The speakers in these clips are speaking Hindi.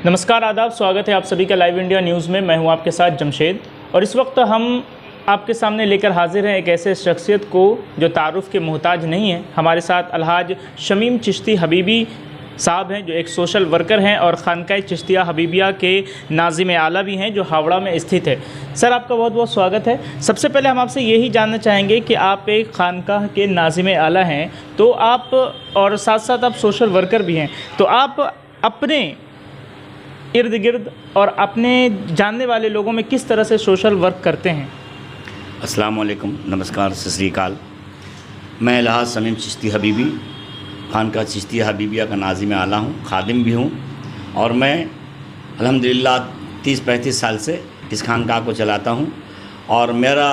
नमस्कार, आदाब, स्वागत है आप सभी का लाइव इंडिया न्यूज़ में। मैं हूं आपके साथ जमशेद और इस वक्त हम आपके सामने लेकर हाजिर हैं एक ऐसे शख्सियत को जो तारुफ के मोहताज नहीं है। हमारे साथ अलहाज शमीम चिश्ती हबीबी साहब हैं जो एक सोशल वर्कर हैं और खानकाह चिश्तिया हबीबिया के नाज़िम आला भी हैं जो हावड़ा में स्थित है। सर, आपका बहुत बहुत स्वागत है। सबसे पहले हम आपसे यही जानना चाहेंगे कि आप एक खानकाह के नाज़िम आला हैं, तो आप और साथ साथ आप सोशल वर्कर भी हैं, तो आप अपने इर्द गिर्द और अपने जानने वाले लोगों में किस तरह से सोशल वर्क करते हैं? अस्सलाम वालेकुम, नमस्कार, सत श्री अकाल। मैं अलहाज शमीम चिश्ती हबीबी खानकाह चिश्तिया हबीबिया का नाज़िम आला हूँ, खादिम भी हूँ और मैं अल्हम्दुलिल्लाह 30-35 साल से इस खानकाह को चलाता हूँ और मेरा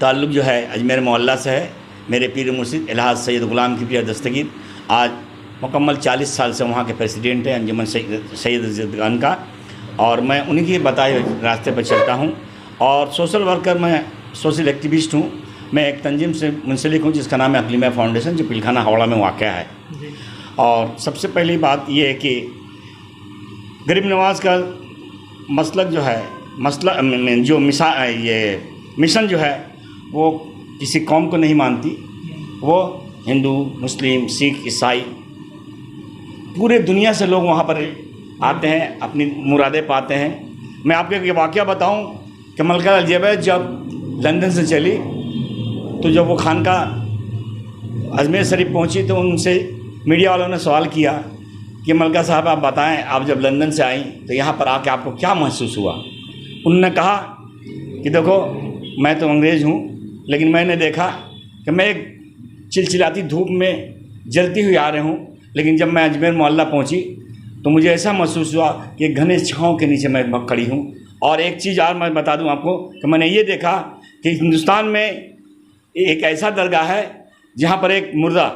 ताल्लुक़ जो है अजमेर मोहल्ला से है। मेरे पीर मुर्शिद अलहाज सैयद ग़ुलाम किबरिया दस्तगीर आज मुकम्मल 40 साल से वहाँ के प्रेसिडेंट हैं अंजुमन सैयद इज़्ज़तगान का, और मैं उन्हीं के बताए हुए रास्ते पर चलता हूँ। और सोशल वर्कर, मैं सोशल एक्टिविस्ट हूँ। मैं एक तंजीम से मुंसलिक हूँ जिसका नाम है अकलिमा फाउंडेशन, जो पिलखाना हावड़ा में वाक़ है। और सबसे पहली बात यह है कि गरीब नवाज का मसलक जो है, मसला जो ये मिशन जो है वो किसी कौम को नहीं मानती। वो हिंदू, मुस्लिम, सिख, ईसाई, पूरे दुनिया से लोग वहाँ पर आते हैं, अपनी मुरादें पाते हैं। मैं आपको एक वाक़या बताऊं कि मलका अलजैब जब लंदन से चली तो जब वो खानकाह अजमेर शरीफ पहुंची तो उनसे मीडिया वालों ने सवाल किया कि मलका साहब आप बताएं, आप जब लंदन से आई तो यहाँ पर आके आपको क्या महसूस हुआ? उन्होंने कहा कि देखो, मैं तो अंग्रेज़ हूँ, लेकिन मैंने देखा कि मैं एक चिलचिलाती धूप में जलती हुई आ रही हूँ, लेकिन जब मैं अजमेर मोहल्ला पहुँची तो मुझे ऐसा महसूस हुआ कि घने छाँव के नीचे मैं खड़ी हूँ। और एक चीज़ और मैं बता दूँ आपको कि मैंने ये देखा कि हिंदुस्तान में एक ऐसा दरगाह है जहाँ पर एक मुर्दा,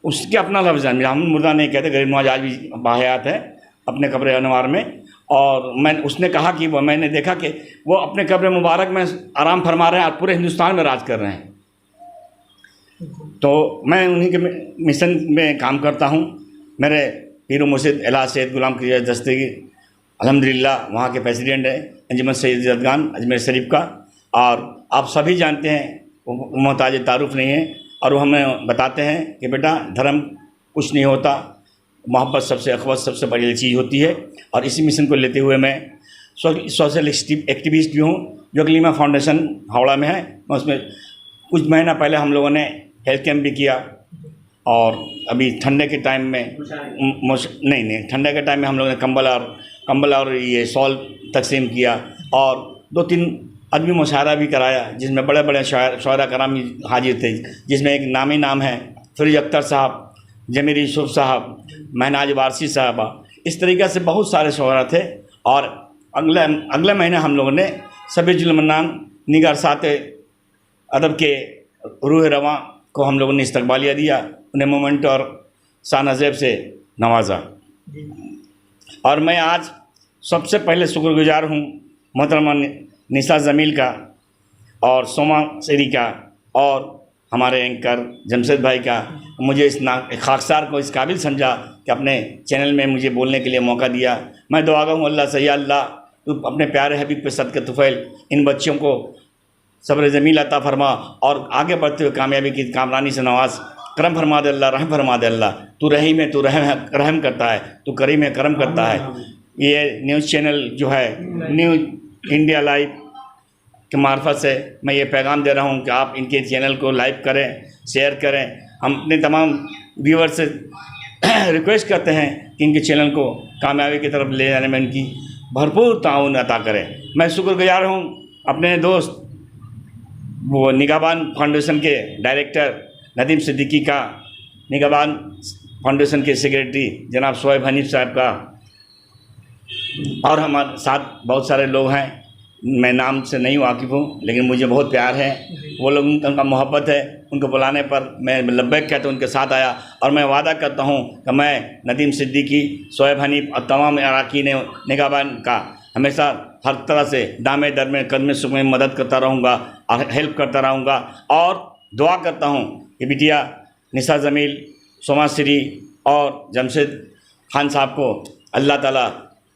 उसके अपना लफ्ज़ है, हम मुर्दा नहीं कहते, गरीब नवाज आज भी बाहयात है अपने कब्र अनवार में। और उसने कहा कि मैंने देखा कि वो अपने कब्र मुबारक में आराम फरमा रहे हैं और पूरे हिंदुस्तान में राज कर रहे हैं। तो मैं उन्हीं के मिशन में काम करता हूँ। मेरे पीर मुर्शिद अलहाज सैयद ग़ुलाम किबरिया दस्तगीर अल्हम्दुलिल्लाह वहाँ के प्रेसिडेंट हैं अंजुमन सैयद इज़्ज़तगान अजमेर शरीफ का, और आप सभी जानते हैं वो मोहताज तारुफ नहीं है। और वो हमें बताते हैं कि बेटा, धर्म कुछ नहीं होता, मोहब्बत सबसे अखवत सबसे बड़ी चीज़ होती है। और इसी मिशन को लेते हुए मैं सोशल एक्टिविस्ट भी हूँ जो अकलिमा फाउंडेशन हावड़ा में है। मैं उसमें कुछ महीना पहले हम लोगों ने हेल्थ कैंप भी किया, और अभी ठंडे के टाइम में नहीं ठंडे के टाइम में हम लोगों ने कंबल और ये शॉल तकसीम किया, और 2-3 आदमी मुशायरा भी कराया जिसमें बड़े बड़े शायरा करामी हाजिर थे, जिसमें एक नामी नाम है फिरोज अख्तर साहब, जमीर यूसुफ साहब, महनाज वारसी साहबा। इस तरीक़े से बहुत सारे शायरा थे। और अगले महीने हम लोगों ने सबीजुल मन्नान निगार साते अदब के रूह रवां को हम लोगों ने इस्तकबालिया दिया, उन्हें मोमेंट और शानज़ेब से नवाजा। और मैं आज सबसे पहले शुक्रगुजार हूँ मोहतरमा निसा जमील का और सोमा शेरी का और हमारे एंकर जमशेद भाई का। मुझे इस खाकसार को इस काबिल समझा कि अपने चैनल में मुझे बोलने के लिए मौका दिया। मैं दुआ हूँ अल्लाह से, या अल्लाह तू अपने प्यारे हबीब पे सदक़े तुफ़ैल इन बच्चों को सब्र जमील अता फरमा और आगे बढ़ते हुए कामयाबी की कामरानी से नवाज। करम फरमा दे अल्लाह, रहम फरमा दे अल्लाह। तू रहीम है, तू रहम करता है, तू करीम है, करम करता है। ये न्यूज़ चैनल जो है न्यूज़ इंडिया लाइव के मार्फत से मैं ये पैगाम दे रहा हूँ कि आप इनके चैनल को लाइक करें, शेयर करें। हम अपने तमाम व्यूअर से रिक्वेस्ट करते हैं कि इनके चैनल को कामयाबी की तरफ ले जाने में इनकी भरपूर ताउन अता करें। मैं शुक्रगुजार हूँ अपने दोस्त वो निगाहबान फाउंडेशन के डायरेक्टर नदीम सिद्दीकी का, निगाहबान फाउंडेशन के सेक्रेटरी जनाब शोएब हनीफ साहब का, और हमारे साथ बहुत सारे लोग हैं, मैं नाम से नहीं वाकिफ़ हूँ लेकिन मुझे बहुत प्यार है वो लोग, उनका मोहब्बत है। उनको बुलाने पर मैं लब्बैक कहता हूँ, उनके साथ आया। और मैं वादा करता हूँ कि मैं नदीम सिद्दीकी, शोएब हनीफ और तमाम अरकान निगाहबान का हमेशा हर तरह से दामे दरमे कदमे सुख में मदद करता रहूँगा और हेल्प करता रहूँगा। और दुआ करता हूँ कि बिटिया निसा जमील, सोमा श्री और जमशेद खान साहब को अल्लाह ताला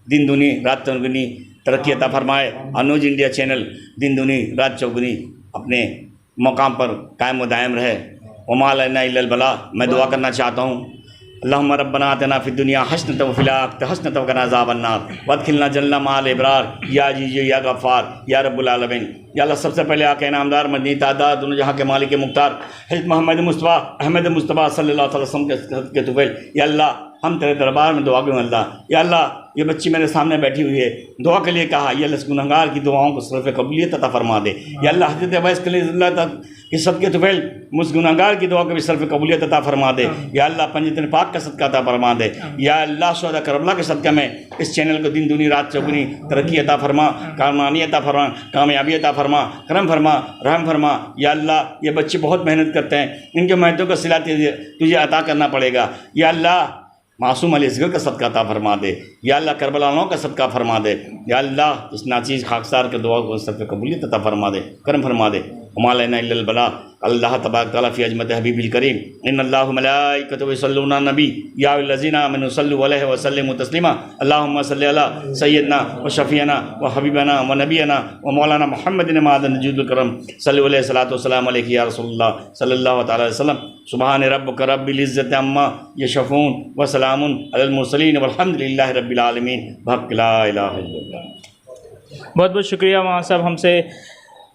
दिन दूनी रात चौगुनी तरक्की अता फरमाए। और न्यूज़ इंडिया चैनल दिन दूनी रात चौगुनी अपने मकाम पर कायम व दायम रहे। वमा लना इल्लल बला। मैं दुआ करना चाहता हूँ, अल्लाहुम्मा रब्बना आतिना फिद दुनिया हसनतन व फिल आखिरति हसनतन व क़िना अज़ाबन्नार वदखिलना जन्नत मअल अबरार या अज़ीज़ या गफ़्फ़ार या रब्बुल आलमीन। या अल्लाह, सबसे पहले आके इनामदार मदनी तादाद दोनों जहाँ के मालिक मुख्तार हज़रत मोहम्मद मुस्तफ़ा अहमद मुस्तफ़ा सल्लल्लाहु अलैहि वसल्लम के तुफ़ैल, या अल्लाह हम तेरे दरबार में दुआ करूँ अल्लाह। या अल्लाह, ये बच्ची मेरे सामने बैठी हुई है, दुआ के लिए कहा, या अल्लाह गुनहगार की दुआओं को सरफ़ कबूलियत अता फरमा दे। या अल्लाह हज़रत अवैस कलीमुल्लाह तक ये सब के तुफ़ैल मुझ गुनहगार की दुआ को भी सरफ़ कबूलियत अता फरमा दे। या अल्लाह पंजतन पाक का सदका अता फरमा दे। या अल्लाह शुहदा करबला के सदका में इस चैनल को दिन दूनी रात चौगुनी तरक्की अता फरमा, कामयाबी अता फरमा, कामयाबी अता फरमा, करम फरमा, रहम फरमा। या अल्लाह, ये बच्चे बहुत मेहनत करते हैं, इनके मेहनतों का सिला तुझे अता करना पड़ेगा। या अल्लाह, मासूम अलीसगर का सदका अता फरमा दे। या अल्लाह, करबलाओं का सदका फरमा दे। या अल्लाह, इस नाचीज़ खाकसार के दुआ को सब कबूलियत अता फरमा दे, करम फरमा दे। वमा लना इल्लल बला। अल्लाह तबारक तआला फ़ी अज़मत हबीबिल करीम इन्नल्लाह व मलाइकतहु यसल्लूना अलन नबी या अय्युहल्लज़ीना आमनू सल्लु अलैहि व सल्लिमू तस्लीमा। अल्लाहुम्मा सल्लि अला सय्यदना व शफ़ीअना व हबीबना व नबीना व मौलाना मुहम्मदिन मअदन नजूदुल करम सल्लल्लाहु अलैहि सलातो वस्सलाम अलैहि या रसूलल्लाह सल्लल्लाहु तआला अलैहि वसल्लम। सुबहान रब्बिका रब्बिल इज़्ज़ति अम्मा यसिफून व सलामुन अलल मुरसलीन वल्हम्दुलिल्लाहि रब्बिल आलमीन। बहक़ ला इलाहा इल्लल्लाह। बहुत बहुत शुक्रिया वहाँ साहब, हमसे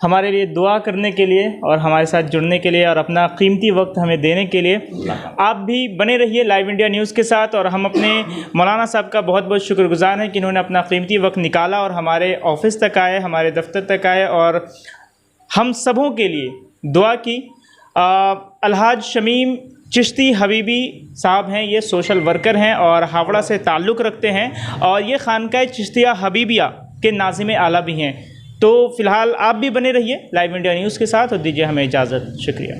हमारे लिए दुआ करने के लिए और हमारे साथ जुड़ने के लिए और अपना कीमती वक्त हमें देने के लिए। आप भी बने रहिए लाइव इंडिया न्यूज़ के साथ। और हम अपने मौलाना साहब का बहुत बहुत शुक्रगुज़ार हैं कि इन्होंने अपना कीमती वक्त निकाला और हमारे ऑफिस तक आए, हमारे दफ्तर तक आए और हम सबों के लिए दुआ की। अलहाज शमीम चिश्ती हबीबी साहब हैं, ये सोशल वर्कर हैं और हावड़ा से ताल्लुक़ रखते हैं और ये खानकाह चिश्तिया हबीबिया के नाज़िम आला भी हैं। तो फ़िलहाल आप भी बने रहिए लाइव इंडिया न्यूज़ के साथ और दीजिए हमें इजाज़त। शुक्रिया।